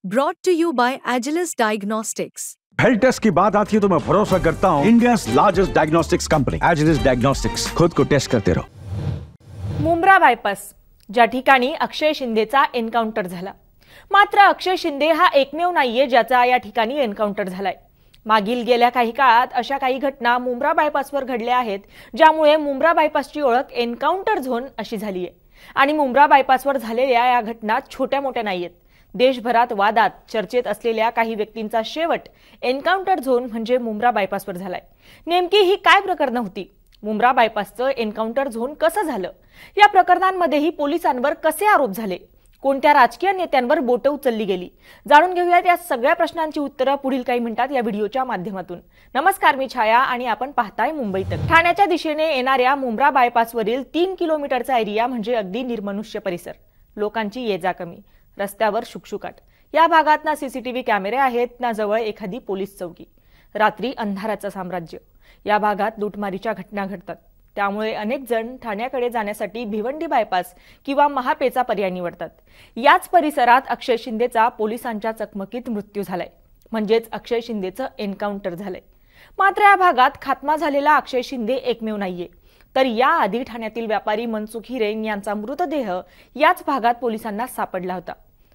Brought to you by Agilus Diagnostics. Health test की बात आती है तो मैं भरोसा करता हूँ India largest diagnostics company Agilus diagnostics. खुद को टेस्ट करते रहो। मुंब्रा बायपास, ज्या ठिकाणी अक्षय शिंदेचा एन्काउंटर झाला, मात्र अक्षय शिंदे हा एकमेव नाहीये ज्याचा या ठिकाणी एन्काउंटर झालाय। मागील गेल्या काही काळात अशा काही घटना मुंब्रा बायपासवर घडल्या आहेत, ज्यामुळे मुंब्रा बायपासची ओळख एन्काउंटर झोन अशी झाली आहे। आणि मुंब्रा बायपासवर झालेल्या या घटना छोट्या मोठ्या नाहीयेत। देशभरात वादात चर्चेत असलेल्या काही व्यक्तींचा शेवट एन्काउंटर झोन म्हणजे मुंब्रा बायपासवर झालाय। नेमकी ही काय प्रकरणं होती? मुंब्रा बायपासचं एन्काउंटर झोन कसं झालं? या प्रकरणांमध्येही पोलिसांवर कसे आरोप झाले? कोणत्या राजकीय नेत्यांवर बोटं उचलली गेली? जाणून घेऊयात या सगळ्या प्रश्नांची उत्तरं पुढील काही मिनिटात या व्हिडिओच्या माध्यमातून। नमस्कार, मी छाया आणि आपण पाहताय मुंबई तक। ठाण्याच्या दिशेने येणाऱ्या मुंब्रा बायपासवरील 3 किलोमीटरचा एरिया म्हणजे अगदी निर्मनुष्य परिसर। लोकांची ये-जा कमी, रस्त्यावर शुकशुकाट। या भागात ना सीसीटीव्ही कॅमेरे आहेत, ना जवळ एखादी पोलीस चौकी। रात्री अंधाराचं साम्राज्य। या भागात लूटमारीच्या घटना घडतात, त्यामुळे अनेक जण ठाण्याकडे जाण्यासाठी भिवंडी बायपास किंवा महापेचा पर्याय निवडतात। याच परिसरात अक्षय शिंदेचा पोलिसांच्या चकमकीत मृत्यू झालाय, म्हणजेच अक्षय शिंदेचं एन्काउंटर झालंय। मात्र या भागात खात्मा झालेला अक्षय शिंदे एकमेव नाहीये, तर याआधी ठाण्यातील व्यापारी मनसुख हिरेन यांचा मृतदेह याच भागात पोलिसांना सापडला होता।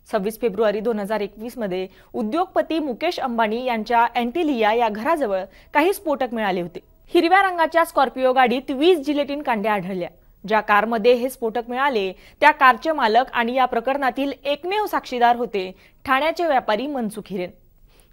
26 फेब्रुवारी 2021 मध्ये उद्योगपती मुकेश अंबानी यांच्या अँटिलिया या घराजवळ काही स्फोटक मिळाले होते। हिरव्या रंगाच्या स्कॉर्पिओ गाडीत 20 जिलेटिन कांड्या आढळल्या। ज्या कारमध्ये हे स्फोटक मिळाले त्या कारचे मालक आणि या प्रकरणातील एकमेव साक्षीदार होते ठाण्याचे व्यापारी मनसुख हिरेन।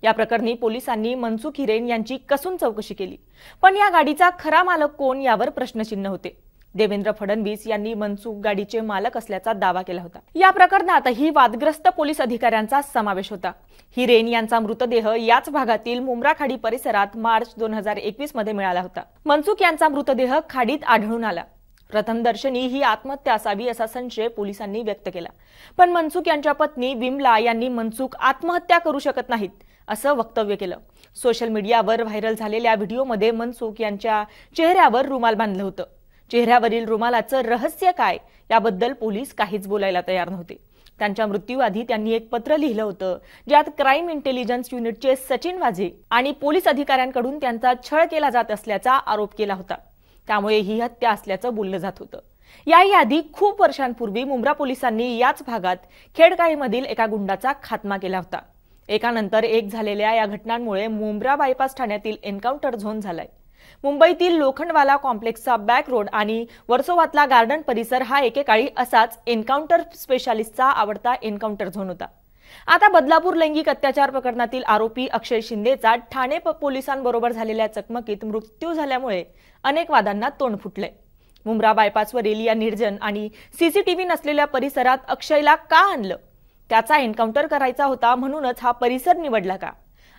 या प्रकरणी पोलिसांनी मनसुख हिरेन यांची कसून चौकशी केली, पण या गाडीचा खरा मालक कोण यावर प्रश्नचिन्ह होते। देवेंद्र फडणवीस यांनी मनसुख गाडीचे मालक असल्याचा दावा केला होता। या प्रकरणातही वादग्रस्त पोलीस अधिकाऱ्यांचा समावेश होता। हिरेन यांचा मृतदेह याच भागातील मुंब्रा खाडी परिसरात मार्च 2021 मध्ये मिळाला होता। मनसुख यांचा मृतदेह खाडीत आढळून आला। प्रथमदर्शनी ही आत्महत्या असावी असा संशय पोलिसांनी व्यक्त केला, पण मनसुख यांच्या पत्नी विमला यांनी मनसुख आत्महत्या करू शकत नाहीत असं वक्तव्य केलं। सोशल मीडियावर व्हायरल झालेल्या व्हिडिओमध्ये मनसुख यांच्या चेहऱ्यावर रुमाल बांधलं होतं। चेहऱ्यावरील रुमालाचं रहस्य काय याबद्दल पोलीस काहीच बोलायला तयार नव्हते। त्यांच्या मृत्यूआधी त्यांनी एक पत्र लिहिलं होतं, ज्यात क्राईम इंटेलिजन्स युनिटचे सचिन वाझे आणि पोलीस अधिकाऱ्यांकडून त्यांचा छळ केला जात असल्याचा आरोप केला होता। त्यामुळे ही हत्या असल्याचं बोललं जात होतं। याही आधी खूप वर्षांपूर्वी मुंब्रा पोलिसांनी याच भागात खेडकाळीमधील एका गुंडाचा खात्मा केला होता। एकानंतर एक झालेल्या या घटनांमुळे मुंब्रा बायपास ठाण्यातील एन्काउंटर झोन झालाय। मुंबईतील लोखंडवाला कॉम्प्लेक्सचा बॅक रोड आणि वर्सोवातला गार्डन परिसर हा एकेकाळी असाच एन्काउंटर स्पेशालिस्टचा आवडता एन्काउंटर झोन होता। आता बदलापूर लैंगिक अत्याचार प्रकरणातील आरोपी अक्षय शिंदेचा ठाणे पोलिसांबरोबर झालेल्या चकमकीत मृत्यू झाल्यामुळे अनेक वादांना तोंड फुटलंय। मुंब्रा बायपासवरील या निर्जन आणि सीसीटीव्ही नसलेल्या परिसरात अक्षयला का आणलं? त्याचा एन्काउंटर करायचा होता म्हणूनच हा परिसर निवडला का?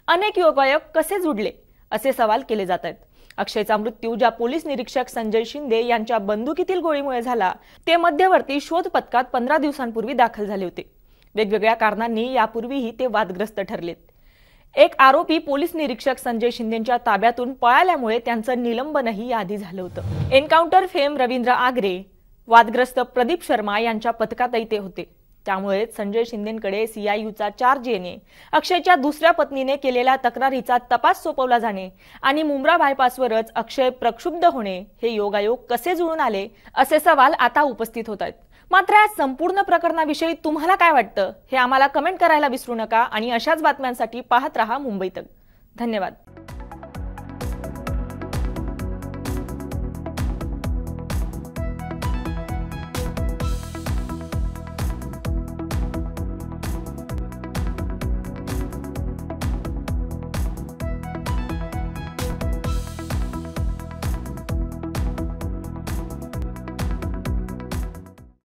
अनेक योगायोग कसे जुडले असे सवाल केले जात आहेत। अक्षयचा मृत्यू ज्या पोलीस निरीक्षक संजय शिंदे यांच्या बंदुकीतील गोळीमुळे झाला, ते मध्यवर्ती शोध पथकात 15 दिवसांपूर्वी दाखल झाले होते। वेगवेगळ्या कारणांनी यापूर्वीही ते वादग्रस्त ठरलेत। एक आरोपी पोलीस निरीक्षक संजय शिंदेच्या ताब्यातून पळाल्यामुळे त्यांचं निलंबनही याआधी झालं होतं। एन्काउंटर फेम रवींद्र आगरे, वादग्रस्त प्रदीप शर्मा यांच्या पथकातही ते होते। त्यामुळे संजय शिंदेंकडे सीआययूचा चार्ज येणे, अक्षयच्या दुसऱ्या पत्नीने केलेल्या तक्रारीचा तपास सोपवला जाणे आणि मुंब्रा बायपासवरच अक्षय प्रक्षुब्ध होणे हे योगायोग कसे जुळून आले असे सवाल आता उपस्थित होत आहेत। मात्र या संपूर्ण प्रकरणाविषयी तुम्हाला काय वाटतं हे आम्हाला कमेंट करायला विसरू नका आणि अशाच बातम्यांसाठी पाहत रहा मुंबई तक। धन्यवाद।